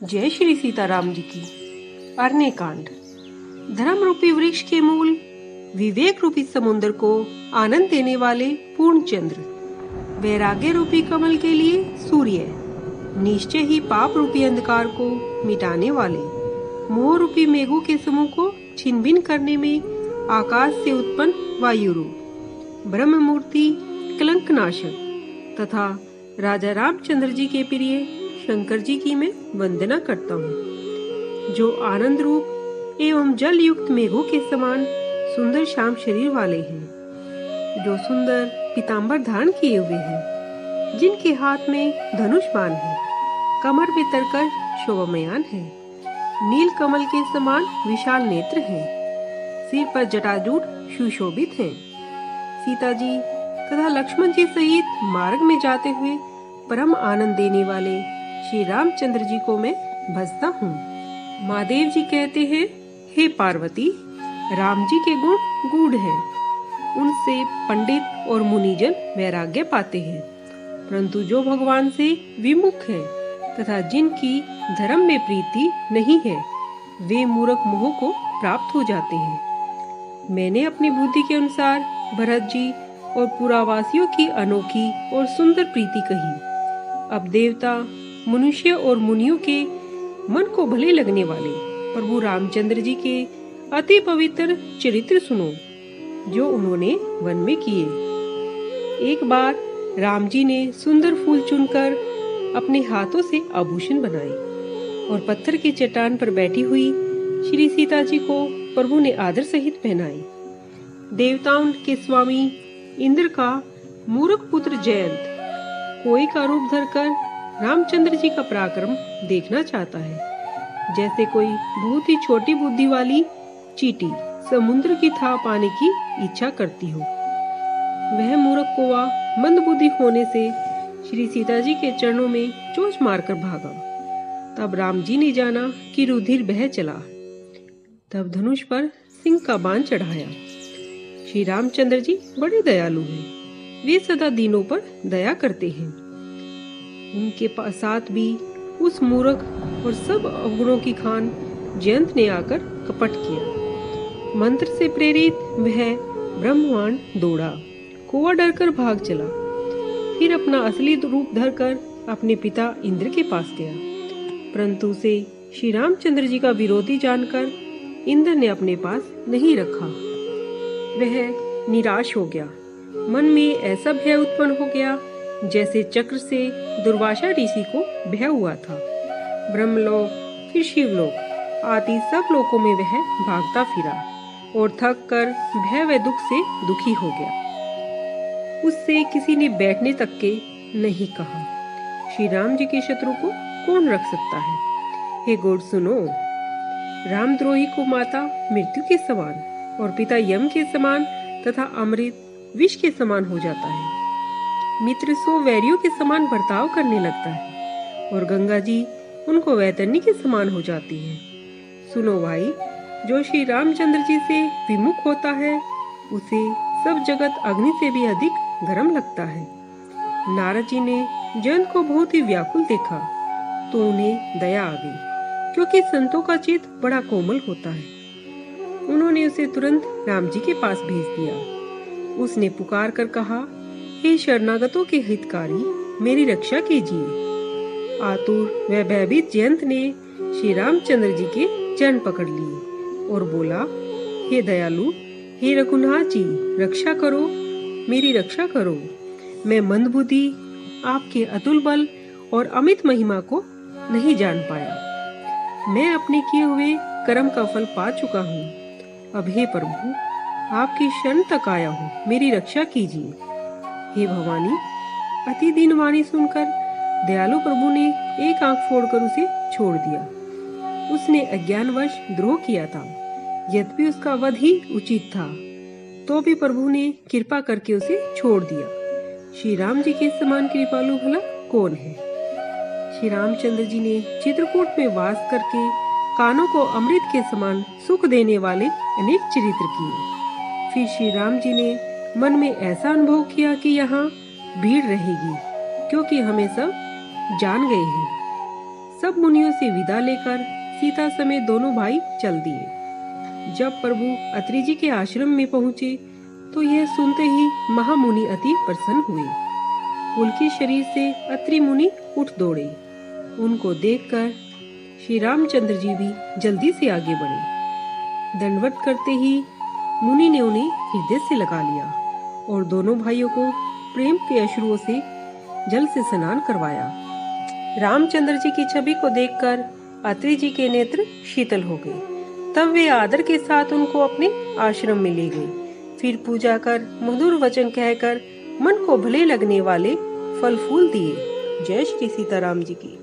जय श्री सीताराम जी की। अरण्य कांड। धर्म रूपी वृक्ष के मूल, विवेक रूपी समुद्र को आनंद देने वाले पूर्ण चंद्र, वैराग्य रूपी कमल के लिए सूर्य, निश्चय ही पाप रूपी अंधकार को मिटाने वाले, मोह रूपी मेघों के समूह को छिन्न-भिन्न करने में आकाश से उत्पन्न वायु रूप, ब्रह्म मूर्ति कलंक नाशक तथा राजा रामचंद्र जी के प्रिय शंकर जी की मैं वंदना करता हूँ, जो आनंद रूप एवं जल युक्त मेघों के समान सुंदर श्याम शरीर वाले हैं, जो सुंदर पीतांबर धारण किए हुए हैं, जिनके हाथ में धनुष बाण है, कमर में तरकश शोभामयान है, नील कमल के समान विशाल नेत्र हैं, सिर पर जटाजूट सुशोभित हैं। सीता जी तथा लक्ष्मण जी सहित मार्ग में जाते हुए परम आनंद देने वाले श्री रामचंद्र जी को मैं भजता हूँ। महादेव जी कहते हैं, हे पार्वती, राम जी के गुण गूढ़ हैं, उनसे पंडित और मुनिजन वैराग्य पाते हैं, परंतु जो भगवान से विमुख है तथा जिनकी धर्म में प्रीति नहीं है, वे मूर्ख मोह को प्राप्त हो जाते हैं। मैंने अपनी बुद्धि के अनुसार भरत जी और पुरावासियों की अनोखी और सुंदर प्रीति कही। अब देवता, मनुष्य और मुनियों के मन को भले लगने वाले प्रभु रामचंद्र जी के अति पवित्र चरित्र सुनो, जो उन्होंने वन में किए। एक बार राम जी ने सुंदर फूल चुनकर अपने हाथों से आभूषण बनाए और पत्थर की चट्टान पर बैठी हुई श्री सीता जी को प्रभु ने आदर सहित पहनाए। देवताओं के स्वामी इंद्र का मूर्ख पुत्र जयंत कोई का रूप धरकर रामचंद्र जी का पराक्रम देखना चाहता है, जैसे कोई बहुत ही छोटी बुद्धि वाली चींटी समुद्र की थाह पाने की इच्छा करती हो। वह मूर्ख कौवा मंद बुद्धि होने से श्री सीता जी के चरणों में चोंच मारकर भागा। तब राम जी ने जाना कि रुधिर बह चला, तब धनुष पर सिंह का बाण चढ़ाया। श्री रामचंद्र जी बड़े दयालु हैं, वे सदा दीनों पर दया करते हैं। उनके साथ भी उस मूर्ख और सब अवगुणों की खान जयंत ने आकर कपट किया। मंत्र से प्रेरित वह ब्रह्मांड दौड़ा, कौवा डरकर भाग चला, फिर अपना असली रूप धरकर अपने पिता इंद्र के पास गया, परंतु उसे श्री रामचंद्र जी का विरोधी जानकर इंद्र ने अपने पास नहीं रखा। वह निराश हो गया, मन में ऐसा भय उत्पन्न हो गया जैसे चक्र से दुर्वासा ऋषि को भय हुआ था। ब्रह्मलोक फिर शिवलोक आदि सब लोकों में वह भागता फिरा और थक कर भय व दुख से दुखी हो गया। उससे किसी ने बैठने तक के नहीं कहा। श्री राम जी के शत्रु को कौन रख सकता है? हे गौड़ सुनो, रामद्रोही को माता मृत्यु के समान और पिता यम के समान तथा अमृत विष के समान हो जाता है। मित्र सो वैरियों के समान बर्ताव करने लगता है और गंगा जी उनको वैतरणी के समान हो जाती है। सुनो भाई, जो श्री रामचंद्र जी से विमुख होता है, उसे सब जगत अग्नि से भी अधिक गर्म लगता है। नारद जी ने जयंत को बहुत ही व्याकुल देखा तो उन्हें दया आ गई, क्योंकि संतों का चित्त बड़ा कोमल होता है। उन्होंने उसे तुरंत राम जी के पास भेज दिया। उसने पुकार कर कहा, हे शरणागतों के हितकारी, मेरी रक्षा कीजिए। आतुर व भयभीत जयंत ने श्री रामचंद्र जी के चरण पकड़ लिए और बोला, हे दयालु, हे रघुनाथ जी, रक्षा करो, मेरी रक्षा करो। मैं मंदबुद्धि आपके अतुल बल और अमित महिमा को नहीं जान पाया। मैं अपने किए हुए कर्म का फल पा चुका हूँ। अब हे प्रभु, आपकी शरण तक आया हूँ, मेरी रक्षा कीजिए। हे भवानी, अति दीन वाणी सुनकर दयालु प्रभु ने एक आंख फोड़कर उसे छोड़ दिया। उसने अज्ञानवश द्रोह किया था, यद्यपि उसका वध ही उचित था, तो भी प्रभु ने कृपा करके उसे छोड़ दिया। श्री राम जी के समान कृपालु भला कौन है? श्री रामचंद्र जी ने चित्रकूट में वास करके कानों को अमृत के समान सुख देने वाले अनेक चरित्र किए। फिर श्री राम जी ने मन में ऐसा अनुभव किया कि यहाँ भीड़ रहेगी, क्योंकि हमें सब जान गए हैं। सब मुनियों से विदा लेकर सीता समेत दोनों भाई चल दिए। जब प्रभु अत्रि जी के आश्रम में पहुंचे तो यह सुनते ही महामुनि अति प्रसन्न हुए। पुलकित शरीर से अत्रि मुनि उठ दौड़े। उनको देखकर श्री रामचंद्र जी भी जल्दी से आगे बढ़े। दंडवत करते ही मुनि ने उन्हें हृदय से लगा लिया और दोनों भाइयों को प्रेम के अश्रुओं से जल से स्नान करवाया। रामचंद्र जी की छवि को देखकर अत्रि जी के नेत्र शीतल हो गए। तब वे आदर के साथ उनको अपने आश्रम में ले गए। फिर पूजा कर मधुर वचन कहकर मन को भले लगने वाले फल फूल दिए। जय श्री सीताराम जी की।